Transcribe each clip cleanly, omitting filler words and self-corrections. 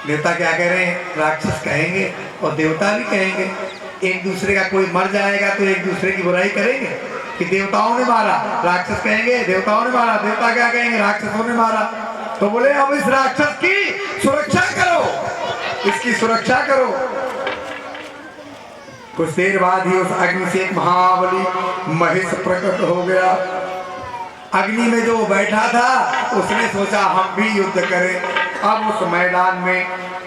देवता क्या कह रहे हैं? राक्षस कहेंगे और देवता भी कहेंगे। एक दूसरे का कोई मर जाएगा तो एक दूसरे की बुराई करेंगे कि देवताओं ने मारा, राक्षस कहेंगे देवताओं ने मारा। देवता क्या कहेंगे? राक्षसों ने मारा। तो बोले अब इस राक्षस की सुरक्षा करो, इसकी सुरक्षा करो। कुछ देर बाद ही उस अग्नि से एक महाबली महिष प्रकट हो गया। अग्नि में जो बैठा था उसने सोचा हम भी युद्ध करें। अब उस मैदान में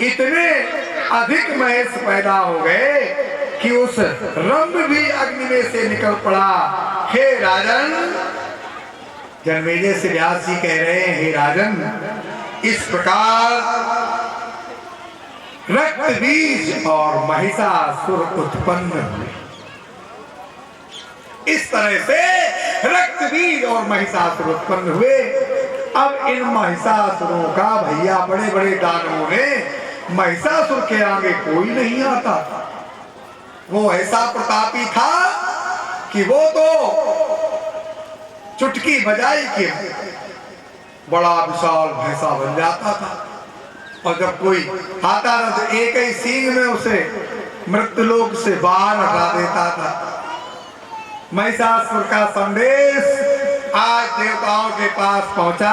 इतने अधिक महिष पैदा हो गए कि उस रंभ भी अग्नि में से निकल पड़ा। हे राजन, जन्मेजय से व्यास जी कह रहे हैं, हे राजन, इस प्रकार रक्त बीज और महिषासुर उत्पन्न हुए। इस तरह से रक्त बीज और महिषासुर उत्पन्न हुए। अब इन महिषासुरों का भैया बड़े बड़े दानवों ने महिषासुर के आगे कोई नहीं आता। वो ऐसा प्रतापी था कि वो तो चुटकी बजाई के बड़ा विशाल भैंसा बन जाता था। और जब कोई आता था तो एक ही सींग में उसे मृत्युलोक से बाहर हटा देता था। महिषासुर का संदेश आज देवताओं के पास पहुंचा।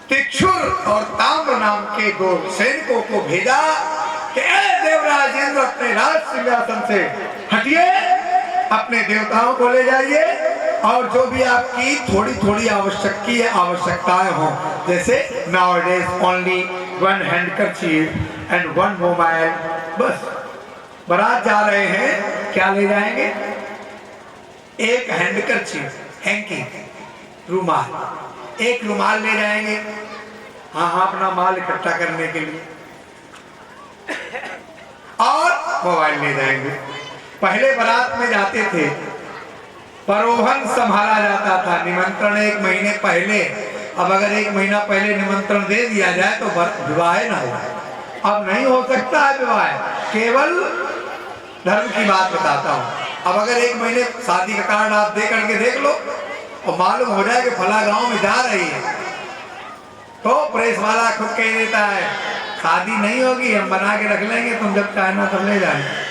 तिक्षुर और ताम्र नाम के दो सैनिकों को भेजा कि देवराज इंद्र अपने राज सिंहासन से हटिए, अपने देवताओं को ले जाइए और जो भी आपकी थोड़ी थोड़ी आवश्यकताएं हो, जैसे nowadays only one handkerchief and one mobile, बस। बारात जा रहे हैं, क्या ले जाएंगे? एक हैंडकरचीफ, हैंकी, रुमाल, एक रुमाल ले जाएंगे, हाँ अपना माल इकट्ठा करने के लिए, और मोबाइल ले जाएंगे। पहले बारात में जाते थे, परोहन संभाला जाता था, निमंत्रण एक महीने पहले। अब अगर एक महीना पहले निमंत्रण दे दिया जाए तो विवाह ना हो। अब नहीं हो सकता है विवाह, केवल धर्म की बात बताता हूँ। अब अगर एक महीने शादी का कार्ड आप दे करके देख लो और मालूम हो जाए कि फला गांव में जा रही है, तो प्रेस वाला खुद कह देता है शादी नहीं होगी, हम बना के रख लेंगे, तुम जब चाहना तब ले जाना।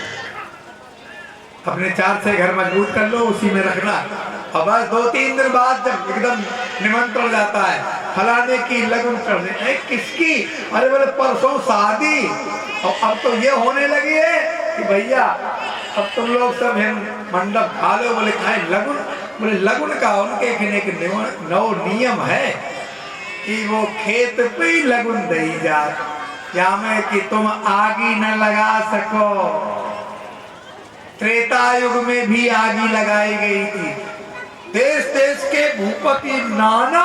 अपने 4-6 घर मजबूत कर लो, उसी में रखना। और बस 2-3 दिन बाद जब एकदम निमंत्रण जाता है, फलाने की लगन करने, किसकी? अरे बोले परसों शादी। और अब तो ये होने लगी है कि भैया अब तुम लोग सब मंडप खा लो। बोले खाए लगुन? बोले लगुन का उनके एक नौ नियम है कि वो खेत पे ही लगुन दई जा, या में कि तुम आगी न लगा सको। त्रेता युग में भी आगी लगाई गई थी। देश देश के भूपति नाना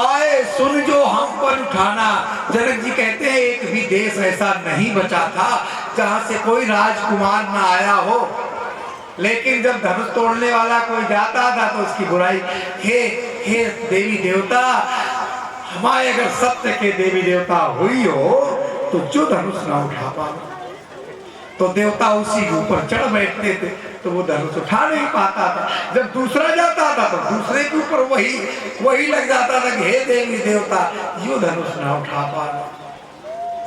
आए, सुन जो हम पर उठाना। जनक जी कहते हैं एक भी देश ऐसा नहीं बचा था जहां से कोई राजकुमार ना आया हो। लेकिन जब धनुष तोड़ने वाला कोई जाता था तो उसकी बुराई, हे देवी देवता, हमारे अगर सत्य के देवी देवता हुई हो तो जो धनुष ना उठा पाओ। तो देवता उसी के ऊपर चढ़ बैठते थे, तो वो धनुष उठा नहीं पाता था। जब दूसरा जाता था तो दूसरे के ऊपर वही लग जाता था कि हे देवी देवता, यो धनुष ना उठा पा।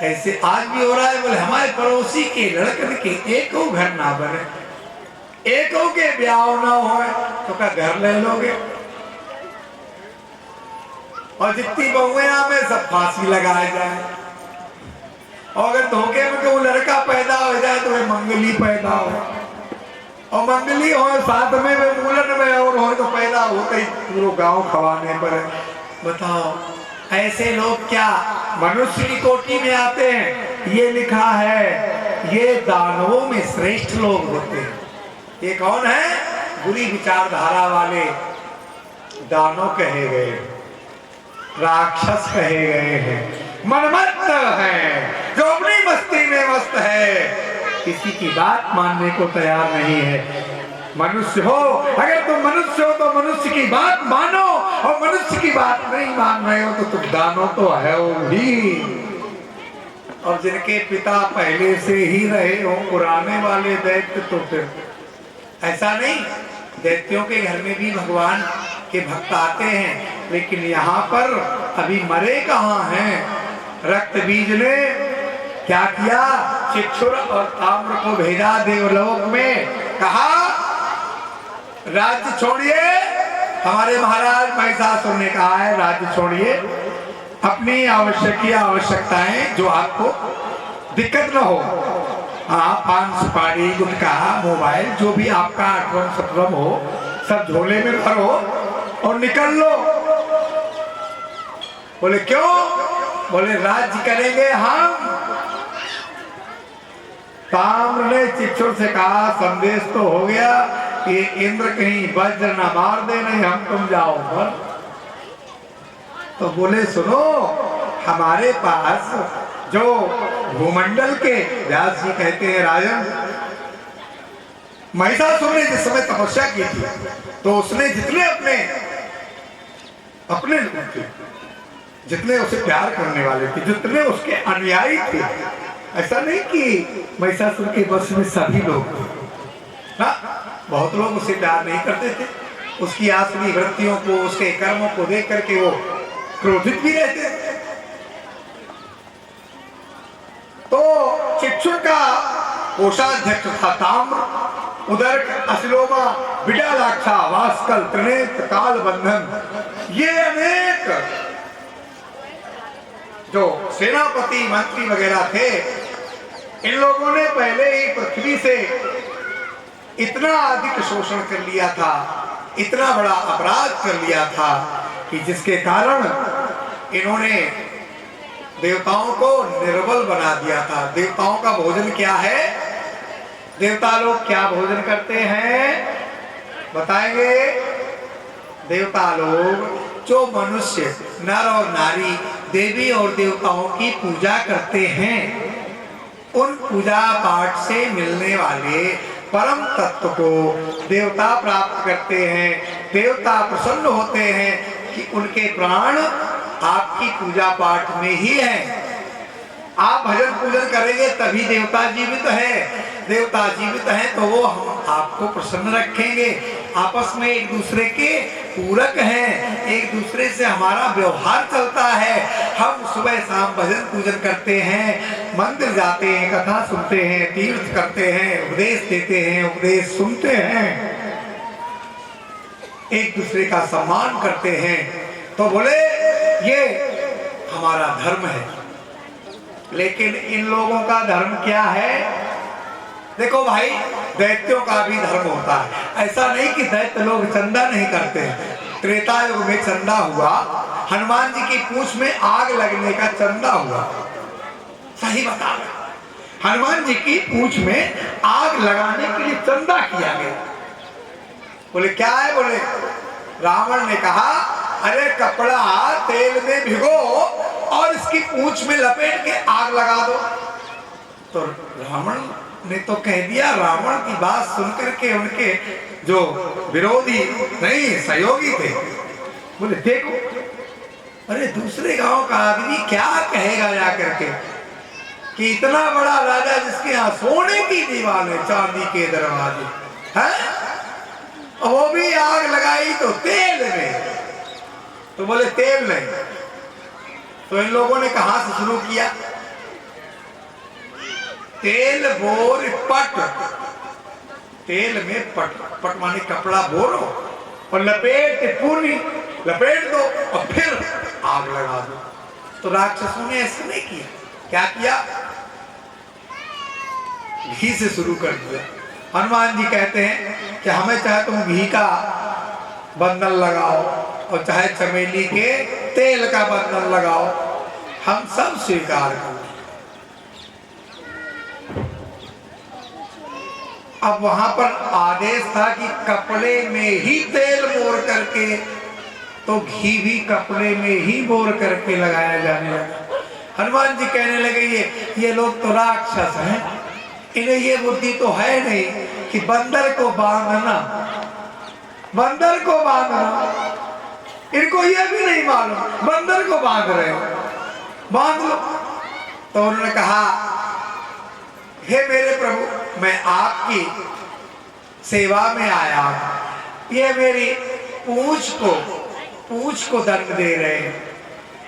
ऐसे आज भी हो रहा है। बोले हमारे पड़ोसी के लड़कन के एको घर ना बने, एको के ब्याह ना हो, तो क्या घर ले लोगे? और जितनी बहुएं में सब फांसी लगाए जाए। और अगर धोखे में कोई लड़का पैदा हो जाए तो वे मंगली पैदा हो, और मंगली हो साथ में वे मूलन में और हो तो पैदा होते ही पूरा गांव खवाने पर है। बताओ ऐसे लोग क्या मनुष्य की कोटि में आते हैं? ये लिखा है ये दानवों में श्रेष्ठ लोग होते हैं। ये कौन है? बुरी विचारधारा वाले दानव कहे गए, राक्षस कहे गए हैं, मनमत्त है, जो अपनी मस्ती में मस्त है, किसी की बात मानने को तैयार नहीं है। मनुष्य हो, अगर तुम मनुष्य हो तो मनुष्य की बात मानो, और मनुष्य की बात नहीं मान रहे हो तो तुम दानव तो है भी। और जिनके पिता पहले से ही रहे हो पुराने वाले दैत्य, तो फिर ऐसा नहीं। दैत्यों के घर में भी भगवान के भक्त आते हैं, लेकिन यहाँ पर अभी मरे कहाँ हैं? रक्त बीज ने क्या किया, चिक्षुर और ताम्र को भेजा देवलोक में, कहा राज्य छोड़िए। हमारे महाराज महिषासुर ने कहा है राज्य छोड़िए, अपनी आवश्यकताएं जो आपको दिक्कत न हो, हाँ पान सुपारी गुटखा मोबाइल जो भी आपका अठवम सत्रम हो सब झोले में भरो और निकल लो। बोले क्यों? बोले राज्य करेंगे हम। ताम्र ने चिक्षुर से कहा संदेश तो हो गया, ये इंद्र कहीं वज्र ना मार दे, नहीं हम तुम जाओ पर। तो बोले सुनो, हमारे पास जो भूमंडल के व्यास जी कहते हैं राजन, महिषासुर ने जिस समय तपस्या की थी तो उसने जितने अपने लोग थे, जितने उसे प्यार करने वाले थे, जितने उसके अनुयायी थे, ऐसा नहीं कि महिषासुर के वश में सभी लोग थे, हाँ बहुत लोग उसे प्यार नहीं करते थे, उसकी आसुरी वृत्तियों को, उसके कर्मों को देख करके वो क्रोधित भी रहते थे। तो चिक्षुर का कोषाध्यक्ष था ताम्र, उदर अश्लोमा विडालाक्षा वास्कल त्रिनेत्र काल बंधन, ये अनेक जो सेनापति मंत्री वगैरह थे, इन लोगों ने पहले ही पृथ्वी से इतना अधिक शोषण कर लिया था, इतना बड़ा अपराध कर लिया था कि जिसके कारण इन्होंने देवताओं को निर्बल बना दिया था। देवताओं का भोजन क्या है? देवता लोग क्या भोजन करते हैं बताएंगे? देवता लोग जो मनुष्य नर और नारी देवी और देवताओं की पूजा करते हैं, उन पूजा पाठ से मिलने वाले परम तत्व को देवता प्राप्त करते हैं। देवता प्रसन्न होते हैं कि उनके प्राण आपकी पूजा पाठ में ही है। आप भजन पूजन करेंगे तभी देवता जीवित है। देवता जीवित है तो वो हम आपको प्रसन्न रखेंगे। आपस में एक दूसरे के पूरक हैं, एक दूसरे से हमारा व्यवहार चलता है। हम सुबह शाम भजन पूजन करते हैं, मंदिर जाते हैं, कथा सुनते हैं, तीर्थ करते हैं, उपदेश देते हैं, उपदेश सुनते हैं, एक दूसरे का सम्मान करते हैं। तो बोले ये हमारा धर्म है। लेकिन इन लोगों का धर्म क्या है? देखो भाई, दैत्यों का भी धर्म होता है। ऐसा नहीं कि दैत्य लोग चंदा नहीं करते हैं। त्रेता युग में चंदा हुआ, हनुमान जी की पूंछ में आग लगने का चंदा हुआ। सही बता रहे, हनुमान जी की पूंछ में आग लगाने के लिए चंदा किया गया। बोले क्या है? बोले रावण ने कहा अरे कपड़ा तेल में भिगो और इसकी पूंछ में लपेट के आग लगा दो। तो रावण ने तो कह दिया। रावण की बात सुनकर के उनके जो विरोधी नहीं सहयोगी थे, बोले देखो, अरे दूसरे गांव का आदमी क्या कहेगा जाकर के कि इतना बड़ा राजा जिसके यहाँ सोने की दीवार है, चांदी के दरवाजे हैं, वो भी आग लगाई तो तेल में। तो बोले तेल नहीं। तो इन लोगों ने कहां से शुरू किया? तेल बोर पट, तेल में पट, पट माने कपड़ा बोरो और लपेट पूरी लपेट दो और फिर आग लगा दो। तो राक्षसों ने ऐसा नहीं किया। क्या किया? घी से शुरू कर दिया। हनुमान जी कहते हैं कि हमें चाहे तुम घी का बंधन लगाओ और चाहे चमेली के तेल का बंधन लगाओ, हम सब स्वीकार करें। अब वहां पर आदेश था कि कपड़े में ही तेल बोर करके, तो घी भी कपड़े में ही बोर करके लगाया जाने लगा। हनुमान जी कहने लगे ये लोग तो राक्षस हैं, इन्हें ये बुद्धि तो है नहीं कि बंदर को बांधना, बंदर को बांधना, इनको ये भी नहीं मालूम बंदर को बांध रहे हो, बांध लो। तो उन्होंने कहा हे मेरे प्रभु, मैं आपकी सेवा में आया हूं, ये मेरी पूंछ को दंड दे रहे हैं,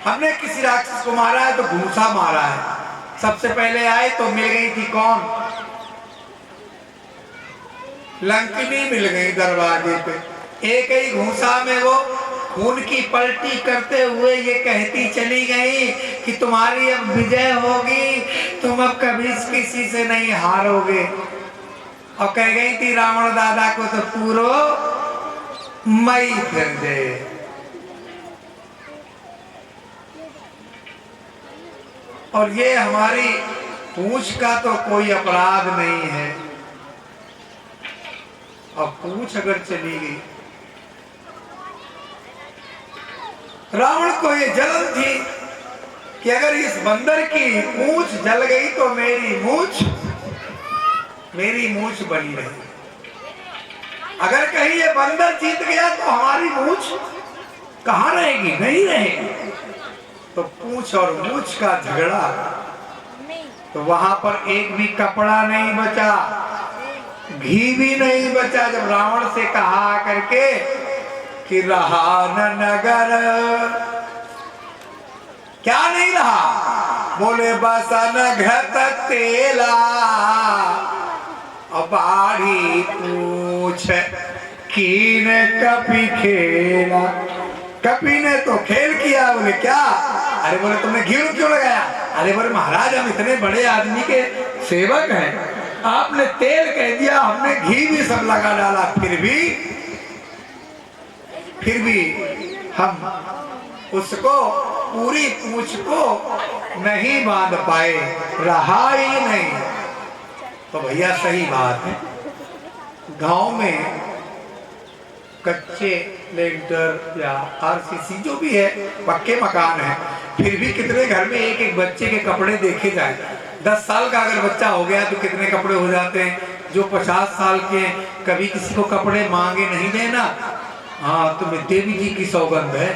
हमने किसी राक्षस को मारा है तो घूसा मारा है। सबसे पहले आए तो मिल गई थी कौन? लंकिनी मिल गई दरवाजे पे। एक ही घूसा में वो खून की पलटी करते हुए ये कहती चली गई कि तुम्हारी अब विजय होगी, तुम अब कभी किसी से नहीं हारोगे। और कह गई थी रावण दादा को तो पूरो मई फिर दे। और ये हमारी पूंछ का तो कोई अपराध नहीं है। और पूंछ अगर चली गई, रावण को ये जलन थी कि अगर इस बंदर की पूंछ जल गई तो मेरी मूंछ बनी रही। अगर कहीं ये बंदर जीत गया तो हमारी मूंछ कहां रहेगी? नहीं रहेगी। तो पूंछ और मूंछ का झगड़ा, तो वहां पर एक भी कपड़ा नहीं बचा, घी भी नहीं बचा। जब रावण से कहा करके कि रहा न नगर, क्या नहीं रहा? बोले बसन घट तेला और बाढ़ी पूछ कीन कपी खेला। कपी ने तो खेल किया। बोले क्या? अरे बोले तुमने घी क्यों लगाया? अरे बोले महाराज हम इतने बड़े आदमी के सेवक हैं, आपने तेल कह दिया, हमने घी भी सब लगा डाला, फिर भी हम उसको पूरी पूंछ को नहीं बांध पाए, रहा ही नहीं। तो भैया सही बात है, गांव में कच्चे लेंटर या आरसीसी जो भी है, पक्के मकान है, फिर भी कितने घर में एक एक बच्चे के कपड़े देखे जाए। 10 साल का अगर बच्चा हो गया तो कितने कपड़े हो जाते हैं। जो 50 साल के, कभी किसी को कपड़े मांगे नहीं देना। हाँ, तुम्हें देवी जी की सौगंध है,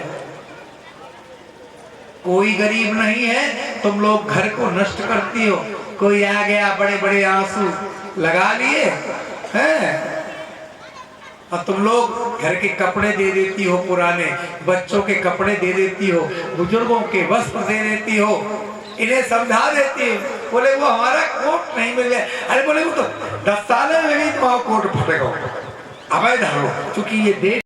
कोई गरीब नहीं है, तुम लोग घर को नष्ट करती हो। कोई आ गया, बड़े बड़े आंसू लगा लिए हैं, और तुम लोग घर के कपड़े दे देती हो, पुराने बच्चों के कपड़े दे देती हो, बुजुर्गों के वस्त्र दे देती हो, इन्हें समझा देती हो। बोले वो हमारा कोट नहीं मिल गया। अरे बोले वो तो 10 साल में भी तुम्हारा कोट फटेगा, अवैध हो, क्योंकि ये देश